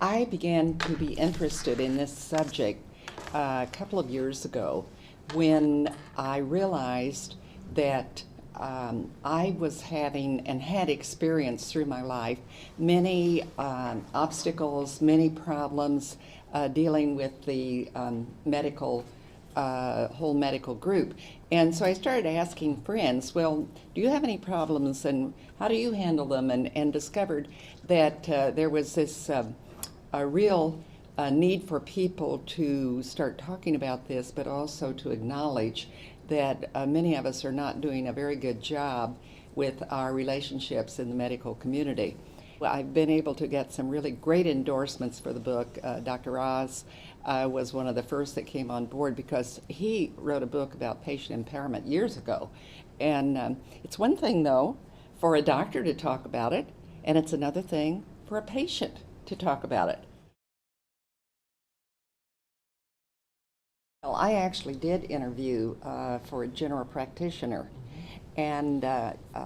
I began to be interested in this subject a couple of years ago when I realized that I was having and had experienced through my life many obstacles, many problems dealing with the whole medical group. And so I started asking friends, well, do you have any problems and how do you handle them? And discovered that there was this a real need for people to start talking about this, but also to acknowledge that many of us are not doing a very good job with our relationships in the medical community. Well, I've been able to get some really great endorsements for the book. Dr. Oz was one of the first that came on board because he wrote a book about patient empowerment years ago. And it's one thing, though, for a doctor to talk about it, and it's another thing for a patient to talk about it. Well, I actually did interview for a general practitioner, and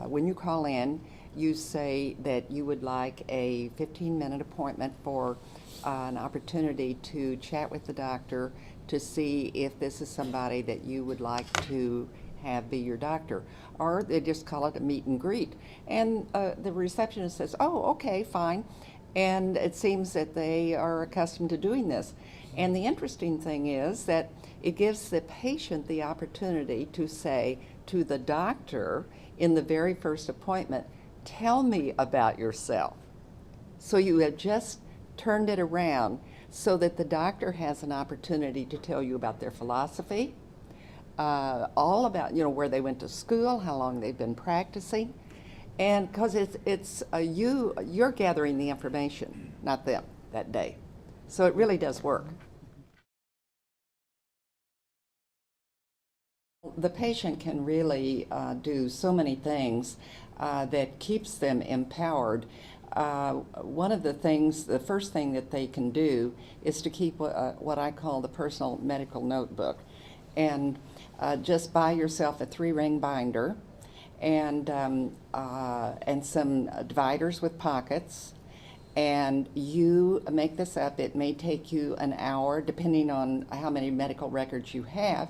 when you call in, you say that you would like a 15-minute appointment for an opportunity to chat with the doctor to see if this is somebody that you would like to have be your doctor. Or they just call it a meet and greet. And the receptionist says, oh, okay, fine. And it seems that they are accustomed to doing this. And the interesting thing is that it gives the patient the opportunity to say to the doctor in the very first appointment, tell me about yourself. So you have just turned it around so that the doctor has an opportunity to tell you about their philosophy, all about where they went to school, how long they've been practicing, and because you're gathering the information, not them, that day. So it really does work. The patient can really do so many things that keeps them empowered. One of the things, the first thing that they can do is to keep what I call the personal medical notebook. And just buy yourself a 3-ring binder and some dividers with pockets. And you make this up. It may take you an hour depending on how many medical records you have.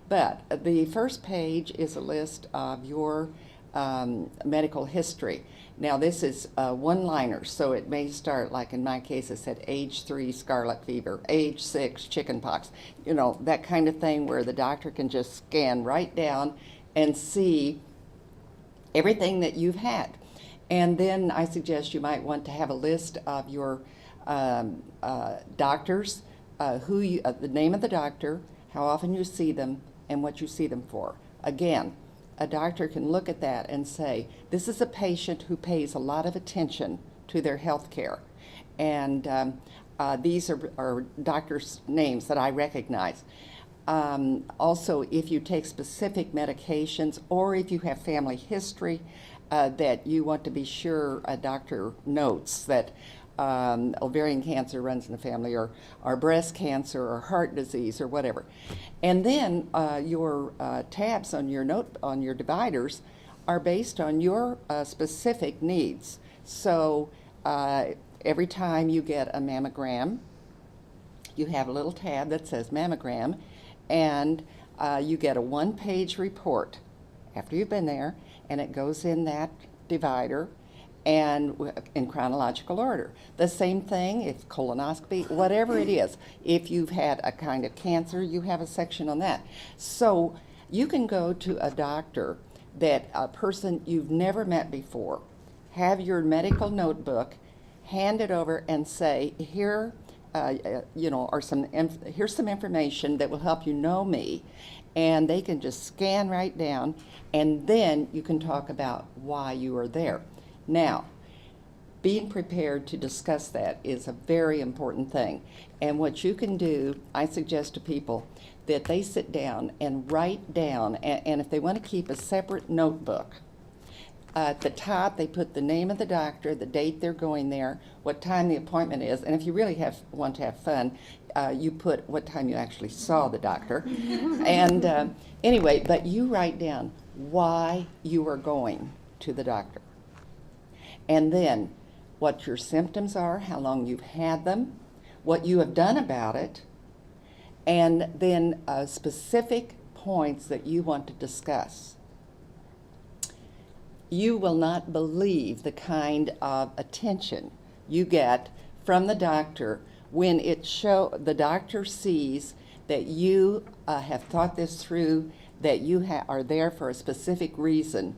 But the first page is a list of your medical history. Now this is one-liners, so it may start, like in my case, it said age 3 scarlet fever, age 6 chickenpox, that kind of thing where the doctor can just scan right down and see everything that you've had. And then I suggest you might want to have a list of your doctors, the name of the doctor, how often you see them, and what you see them for. Again, a doctor can look at that and say, this is a patient who pays a lot of attention to their health care. And these are doctors' names that I recognize. Also, if you take specific medications or if you have family history that you want to be sure a doctor notes that ovarian cancer runs in the family, or breast cancer, or heart disease, or whatever. And then your tabs on your dividers are based on your specific needs. So every time you get a mammogram, you have a little tab that says mammogram, and you get a 1-page report after you've been there, and it goes in that divider and in chronological order. The same thing if colonoscopy, whatever it is. If you've had a kind of cancer, you have a section on that. So you can go to a doctor, that a person you've never met before, have your medical notebook, hand it over and say, here, here's some information that will help you know me. And they can just scan right down, and then you can talk about why you are there. Now, being prepared to discuss that is a very important thing. And what you can do, I suggest to people that they sit down and write down, and if they want to keep a separate notebook, at the top they put the name of the doctor, the date they're going there, what time the appointment is, and if you really want to have fun, you put what time you actually saw the doctor. And anyway, but you write down why you are going to the doctor. And then what your symptoms are, how long you've had them, what you have done about it, and then specific points that you want to discuss. You will not believe the kind of attention you get from the doctor when the doctor sees that you have thought this through, that you are there for a specific reason,